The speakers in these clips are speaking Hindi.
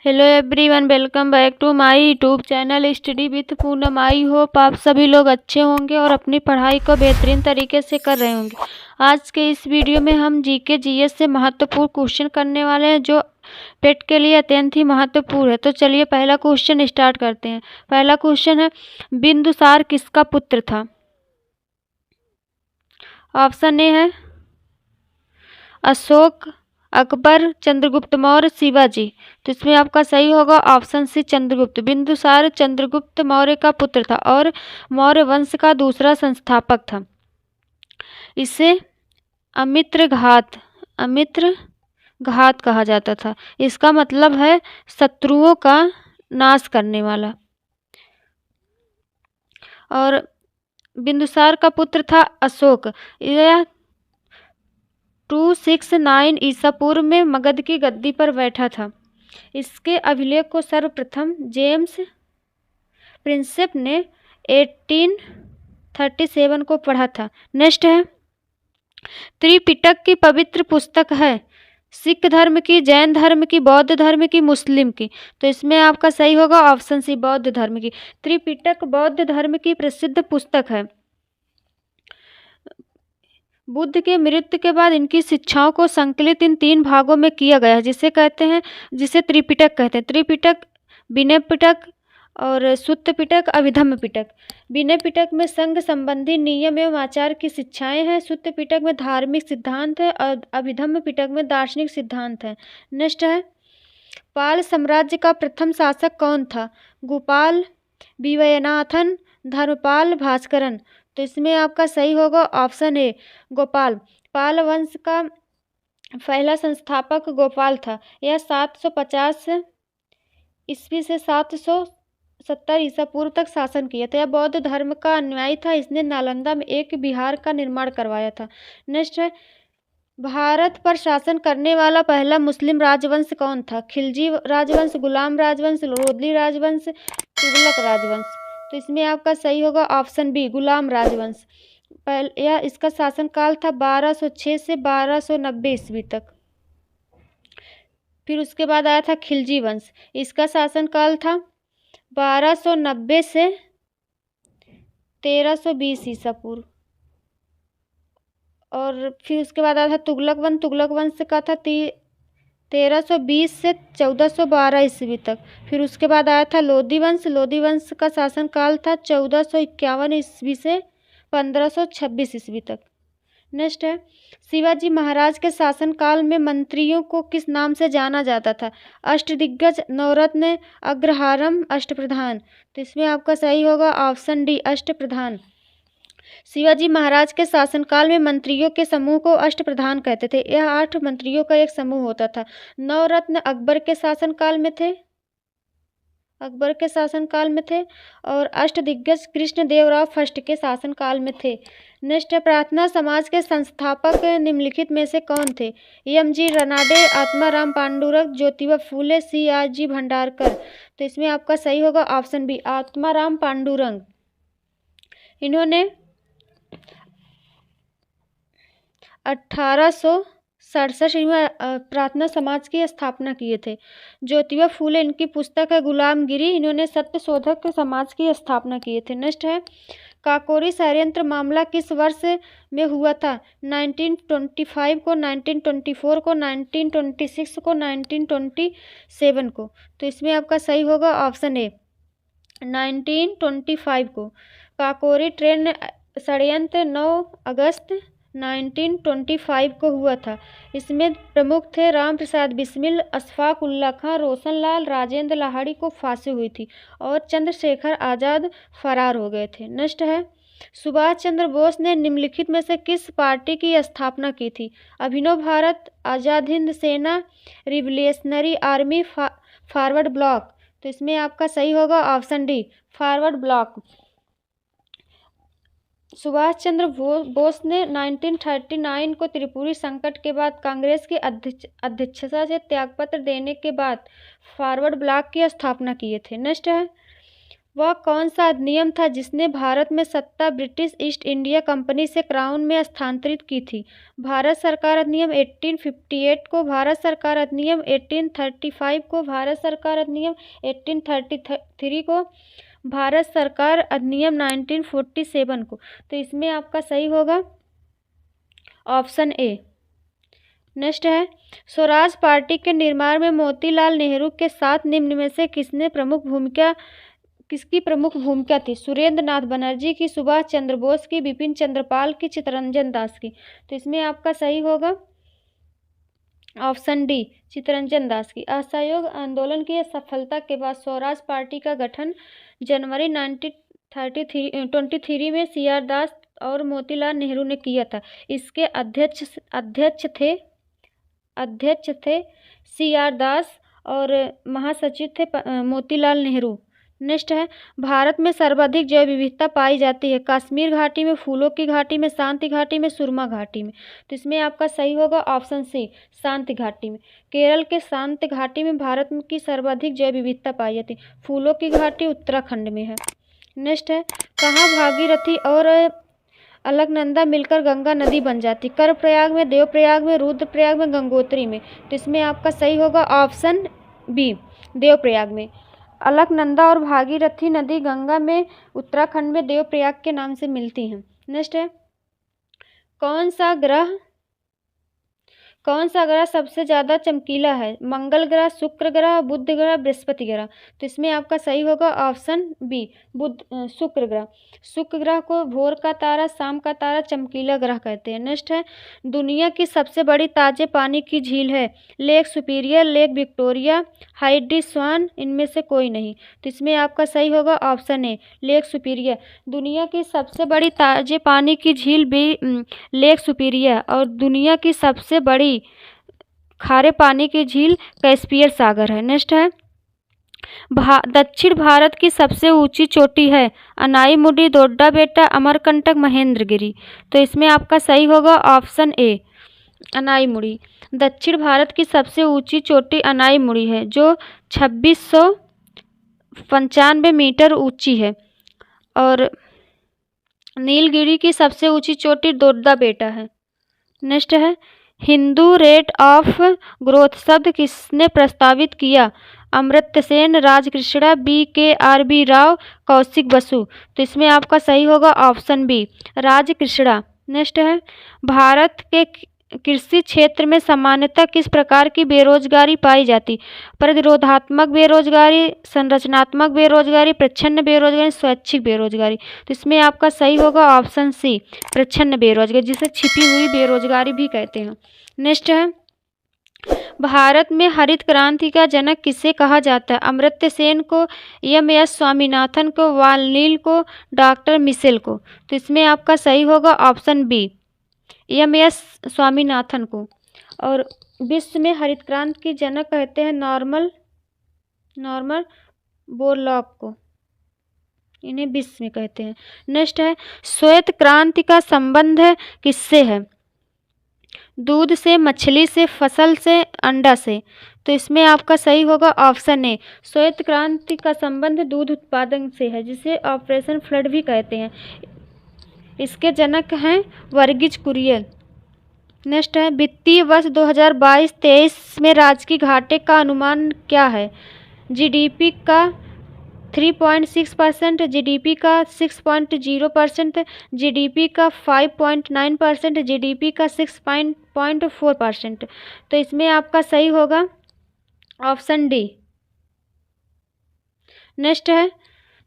Hello everyone, welcome back to my YouTube channel study with Poonam. I hope आप सभी लोग अच्छे होंगे और अपनी पढ़ाई को बेहतरीन तरीके से कर रहे होंगे। आज के इस वीडियो में हम जीके जीएस से महत्वपूर्ण क्वेश्चन करने वाले हैं जो पेट के लिए अत्यंत ही महत्वपूर्ण है। तो चलिए पहला क्वेश्चन स्टार्ट करते हैं। पहला क्वेश्चन है, बिंदुसार किसका पुत्र था? ऑप्शन ए है अशोक, अकबर, चंद्रगुप्त मौर्य, शिवाजी। तो इसमें आपका सही होगा ऑप्शन सी चंद्रगुप्त। बिंदुसार चंद्रगुप्त मौर्य का पुत्र था और मौर्य वंश का दूसरा संस्थापक था। इसे अमित्र घात कहा जाता था। इसका मतलब है शत्रुओं का नाश करने वाला। और बिंदुसार का पुत्र था अशोक। यह 269 ईसा पूर्व में मगध की गद्दी पर बैठा था। इसके अभिलेख को सर्वप्रथम जेम्स प्रिंसेप ने 1837 को पढ़ा था। नेक्स्ट है, त्रिपिटक की पवित्र पुस्तक है सिख धर्म की, जैन धर्म की, बौद्ध धर्म की, मुस्लिम की। तो इसमें आपका सही होगा ऑप्शन सी बौद्ध धर्म की। त्रिपिटक बौद्ध धर्म की प्रसिद्ध पुस्तक है। बुद्ध के मृत्यु के बाद इनकी शिक्षाओं को संकलित इन 3 भागों में किया गया है, जिसे त्रिपिटक कहते हैं। त्रिपिटक, विनय पिटक और सुत्त पिटक, अभिधम्म पिटक। विनय पिटक में संघ संबंधी नियम एवं आचार की शिक्षाएं हैं। सुत्त पिटक में धार्मिक सिद्धांत है और अभिधम्म पिटक में दार्शनिक सिद्धांत है। नेक्स्ट है, पाल साम्राज्य का प्रथम शासक कौन था? गोपाल, विवयनाथन, धर्मपाल, भास्करन। तो इसमें आपका सही होगा ऑप्शन ए गोपाल। पाल वंश का पहला संस्थापक गोपाल था। यह 750 ईस्वी से 770 ईसा पूर्व तक शासन किया था। यह बौद्ध धर्म का अनुयायी था। इसने नालंदा में एक विहार का निर्माण करवाया था। नेक्स्ट है, भारत पर शासन करने वाला पहला मुस्लिम राजवंश कौन था? खिलजी राजवंश, गुलाम राजवंश, लोधी राजवंश, तुगलक राजवंश। तो इसमें आपका सही होगा ऑप्शन बी गुलाम राजवंश। यह इसका शासनकाल था 1206 से 1290 ईस्वी तक। फिर उसके बाद आया था खिलजी वंश। इसका शासनकाल था 1290 से 1320 ईसा पूर्व। और फिर उसके बाद आया था तुगलक वंश। तुगलक वंश का था 1320 से 1412 ईस्वी तक। फिर उसके बाद आया था लोधी वंश। लोधी वंश का शासनकाल था 1451 ईस्वी से 1526 ईस्वी तक। नेक्स्ट है, शिवाजी महाराज के शासनकाल में मंत्रियों को किस नाम से जाना जाता था? अष्टदिग्गज, नवरत्न, अग्रहारम, अष्टप्रधान। तो इसमें आपका सही होगा ऑप्शन डी अष्टप्रधान। शिवाजी महाराज के शासनकाल में मंत्रियों के समूह को अष्टप्रधान कहते थे। यह 8 मंत्रियों का एक समूह होता था। नवरत्न अकबर के शासनकाल में थे और अष्टदिग्गज कृष्णदेवराव फर्स्ट के शासनकाल में थे। नेक्स्ट है, प्रार्थना समाज के संस्थापक निम्नलिखित में से कौन थे? एम.जी. रनाडे, आत्माराम पांडुरंग, ज्योतिबा फूले, सी.आर.जी. भंडारकर। तो इसमें आपका सही होगा ऑप्शन बी आत्माराम पांडुरंग। इन्होंने 1867 में प्रार्थना समाज की स्थापना किए थे। ज्योतिबा फूले, इनकी पुस्तक है गुलामगिरी। इन्होंने सत्यशोधक समाज की स्थापना किए थे। नेक्स्ट है, काकोरी षड्यंत्र मामला किस वर्ष में हुआ था? 1925 को, 1924 को, 1926 को, 1927 को। तो इसमें आपका सही होगा ऑप्शन ए 1925 को। काकोरी ट्रेन षड्यंत्र 9 अगस्त 1925 को हुआ था। इसमें प्रमुख थे राम प्रसाद बिस्मिल, अशफाक उल्ला खां, रोशन लाल, राजेंद्र लाहिड़ी को फांसी हुई थी और चंद्रशेखर आज़ाद फरार हो गए थे। नेक्स्ट है, सुभाष चंद्र बोस ने निम्नलिखित में से किस पार्टी की स्थापना की थी? अभिनव भारत, आज़ाद हिंद सेना, रिवोल्यूशनरी आर्मी, फॉरवर्ड ब्लॉक। तो इसमें आपका सही होगा option D forward bloc. Subhash Chandra Bose ने 1939 को त्रिपुरी संकट के बाद कांग्रेस की अध्यक्षता से त्यागपत्र देने के बाद फॉरवर्ड ब्लॉक की स्थापना किए थे। नेक्स्ट है, वह कौन सा अधिनियम था जिसने भारत में सत्ता ब्रिटिश ईस्ट इंडिया कंपनी से क्राउन में स्थानांतरित की थी? भारत सरकार अधिनियम 1858 को, भारत सरकार अधिनियम 1835 को, भारत सरकार अधिनियम 1833 को, भारत सरकार अधिनियम 1947 को। तो इसमें आपका सही होगा ऑप्शन ए। नेक्स्ट है, स्वराज पार्टी के निर्माण में मोतीलाल नेहरू के साथ निम्न में से किसकी प्रमुख भूमिका थी? सुरेंद्र नाथ बनर्जी की, सुभाष चंद्र बोस की, बिपिन चंद्र पाल की, चित्तरंजन दास की। तो इसमें आपका सही होगा ऑप्शन डी, चित्तरंजन दास की। असहयोग आंदोलन की सफलता के बाद स्वराज पार्टी का गठन जनवरी 1923 में CR दास और मोतीलाल नेहरू ने किया था। इसके अध्यक्ष थे CR दास और महासचिव थे मोतीलाल नेहरू। नेक्स्ट है, भारत में सर्वाधिक जैव विविधता पाई जाती है? कश्मीर घाटी में, फूलों की घाटी में, शांति घाटी में, सुरमा घाटी में। तो इसमें आपका सही होगा ऑप्शन सी, शांति घाटी में। केरल के शांति घाटी में भारत की सर्वाधिक जैव विविधता पाई जाती है। फूलों की घाटी उत्तराखंड में है। नेक्स्ट है, कहाँ भागीरथी और अलकनंदा मिलकर गंगा नदी बन जाती? कर्णप्रयाग में, देवप्रयाग में, रुद्रप्रयाग में, गंगोत्री में। तो इसमें आपका सही होगा ऑप्शन बी, देवप्रयाग में। अलकनंदा और भागीरथी नदी गंगा में उत्तराखंड में देवप्रयाग के नाम से मिलती हैं। नेक्स्ट है, कौन सा ग्रह सबसे ज़्यादा चमकीला है? मंगल ग्रह, शुक्र ग्रह, बुध ग्रह, बृहस्पति ग्रह। तो इसमें आपका सही होगा ऑप्शन बी, शुक्र ग्रह। शुक्र ग्रह को भोर का तारा, शाम का तारा, चमकीला ग्रह कहते हैं। नेक्स्ट है, दुनिया की सबसे बड़ी ताजे पानी की झील है? लेक सुपीरियर, लेक विक्टोरिया, हाइड्री स्वान, इनमें से कोई नहीं। तो इसमें आपका सही होगा ऑप्शन ए, लेक सुपीरियर। दुनिया की सबसे बड़ी ताजे पानी की झील भी लेक सुपीरियर, और दुनिया की सबसे बड़ी खारे पानी की झील कैस्पियर सागर है। नेक्स्ट है, दक्षिण भारत की सबसे ऊंची चोटी है? अनाईमुडी, दोड्डा बेटा, अमरकंटक, महेंद्रगिरी। तो इसमें आपका सही होगा ऑप्शन ए, अनाईमुड़ी। दक्षिण भारत की सबसे ऊंची चोटी अनाईमुड़ी है, जो 2695 मीटर ऊंची है। और नीलगिरी की सबसे ऊंची चोटी दोड्डा बेटा है। नेक्स्ट है, हिंदू रेट ऑफ ग्रोथ शब्द किसने प्रस्तावित किया? अमर्त्य सेन, राजकृष्णा, BKRB राव, कौशिक बसु। तो इसमें आपका सही होगा ऑप्शन बी, राजकृष्णा। नेक्स्ट है, भारत के कृषि क्षेत्र में सामान्यतः किस प्रकार की बेरोजगारी पाई जाती? प्रतिरोधात्मक बेरोजगारी, संरचनात्मक बेरोजगारी, प्रच्छन्न बेरोजगारी, स्वैच्छिक बेरोजगारी। तो इसमें आपका सही होगा ऑप्शन सी, प्रच्छन्न बेरोजगारी, जिसे छिपी हुई बेरोजगारी भी कहते हैं। नेक्स्ट है, भारत में हरित क्रांति का जनक किसे कहा जाता है? अमर्त्य सेन को, MS स्वामीनाथन को, वाल्मीकि को, डॉक्टर मिशेल को। तो इसमें आपका सही होगा ऑप्शन बी, MS स्वामीनाथन को। और विश्व में हरित क्रांति की जनक कहते हैं नॉर्मन बोरलॉग को, इन्हें विश्व में कहते हैं। नेक्स्ट है, श्वेत क्रांति का संबंध किससे है? दूध से, मछली से, फसल से, अंडा से। तो इसमें आपका सही होगा ऑप्शन ए, श्वेत क्रांति का संबंध दूध उत्पादन से है, जिसे ऑपरेशन फ्लड भी कहते हैं। इसके जनक हैं वर्गीज कुरियन। नेक्स्ट है, वित्तीय वर्ष 2022-23 में राज्य की घाटे का अनुमान क्या है? GDP का 3.6%, GDP का 6.0%, GDP का 5.9%, GDP का 6.4%। तो इसमें आपका सही होगा ऑप्शन डी। नेक्स्ट है,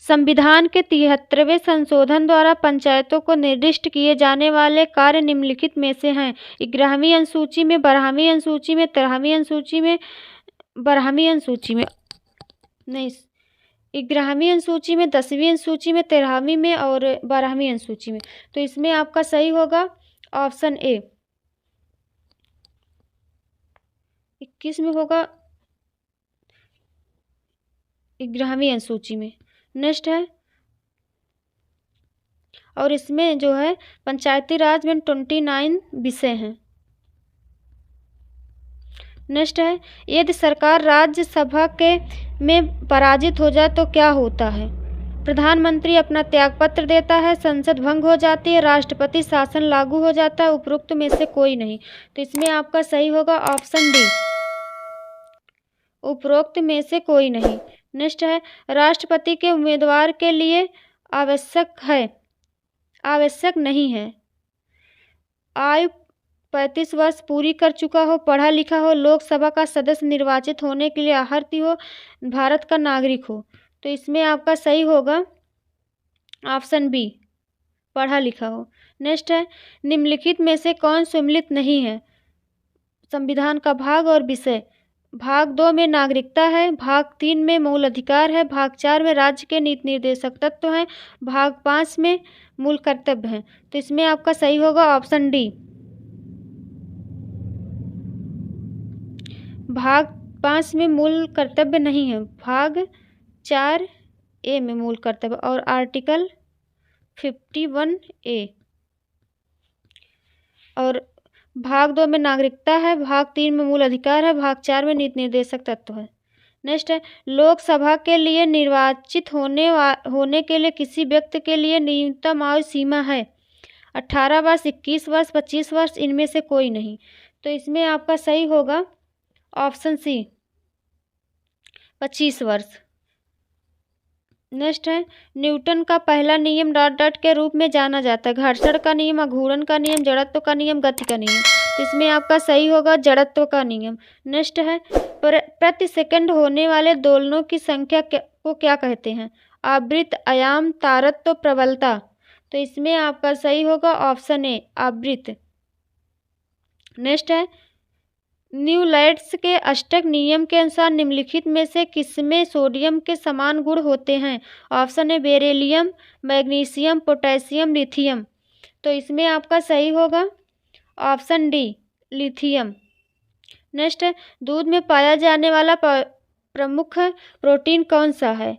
संविधान के 73वें संशोधन द्वारा पंचायतों को निर्दिष्ट किए जाने वाले कार्य निम्नलिखित में से हैं? 11वीं अनुसूची में, 12वीं अनुसूची में, 13वीं अनुसूची में, 12वीं अनुसूची में, नहीं, 11वीं अनुसूची में, 10वीं अनुसूची में, 13वीं में और 12वीं अनुसूची में। तो इसमें आपका सही होगा ऑप्शन ए, 21 में होगा, 11वीं अनुसूची में। नेक्स्ट है, और इसमें जो है पंचायती राज में 29 विषय हैं। नेक्स्ट है, यदि सरकार राज्यसभा के में पराजित हो जाए तो क्या होता है? प्रधानमंत्री अपना त्यागपत्र देता है, संसद भंग हो जाती है, राष्ट्रपति शासन लागू हो जाता है, उपरोक्त में से कोई नहीं। तो इसमें आपका सही होगा ऑप्शन डी, उपरोक्त में से कोई नहीं। नेक्स्ट है, राष्ट्रपति के उम्मीदवार के लिए आवश्यक नहीं है आयु 35 वर्ष पूरी कर चुका हो, पढ़ा लिखा हो, लोकसभा का सदस्य निर्वाचित होने के लिए अहर्ति हो, भारत का नागरिक हो। तो इसमें आपका सही होगा ऑप्शन बी, पढ़ा लिखा हो। नेक्स्ट है, निम्नलिखित में से कौन सम्मिलित नहीं है? संविधान का भाग और विषय। भाग 2 में नागरिकता है, भाग 3 में मूल अधिकार है, भाग 4 में राज्य के नीति निर्देशक तत्व हैं, भाग 5 में मूल कर्तव्य हैं। तो इसमें आपका सही होगा ऑप्शन डी, भाग 5 में मूल कर्तव्य नहीं है, भाग 4 ए में मूल कर्तव्य और आर्टिकल 51 ए। और भाग 2 में नागरिकता है, भाग 3 में मूल अधिकार है, भाग 4 में नीति निर्देशक तत्व है। नेक्स्ट है, लोकसभा के लिए निर्वाचित होने के लिए किसी व्यक्ति के लिए न्यूनतम आयु सीमा है 18 वर्ष, 21 वर्ष, 25 वर्ष, इनमें से कोई नहीं। तो इसमें आपका सही होगा ऑप्शन सी, 25 वर्ष। नेक्स्ट है, न्यूटन का पहला नियम ... के रूप में जाना जाता है। घर्षण का नियम, अघूर्ण का नियम, जड़त्व का नियम, गति का नियम। तो इसमें आपका सही होगा जड़त्व का नियम। नेक्स्ट है, प्रति सेकंड होने वाले दोलनों की संख्या को क्या कहते हैं? आवृत्ति, आयाम, तारत्व, प्रबलता। तो इसमें आपका सही होगा ऑप्शन ए, आवृत्ति। नेक्स्ट है, न्यूलैंड्स के अष्टक नियम के अनुसार निम्नलिखित में से किसमें सोडियम के समान गुण होते हैं? Option A, beryllium, magnesium, potassium, lithium. तो इसमें आपका सही होगा ऑप्शन डी, लिथियम। नेक्स्ट है, दूध में पाया जाने वाला प्रमुख प्रोटीन कौन सा है?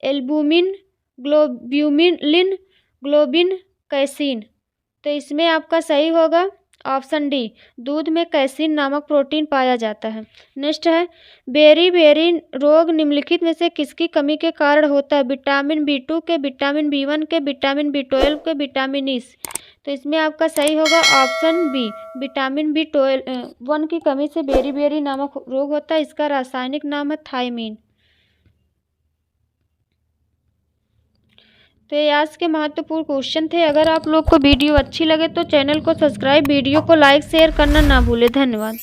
Albumin, globulin, globin, casein. तो इसमें आपका सही होगा ऑप्शन डी, दूध में कैसीन नामक प्रोटीन पाया जाता है। नेक्स्ट है, बेरी रोग निम्नलिखित में से किसकी कमी के कारण होता है? विटामिन B2 के, विटामिन B1 के, विटामिन B12 के, विटामिन ई। तो इसमें आपका सही होगा ऑप्शन बी, विटामिन B1 की कमी से बेरी नामक रोग होता है। इसका रासायनिक नाम है थायमीन। तो ये आज के महत्वपूर्ण क्वेश्चन थे। अगर आप लोग को वीडियो अच्छी लगे तो चैनल को सब्सक्राइब, वीडियो को लाइक शेयर करना ना भूलें। धन्यवाद।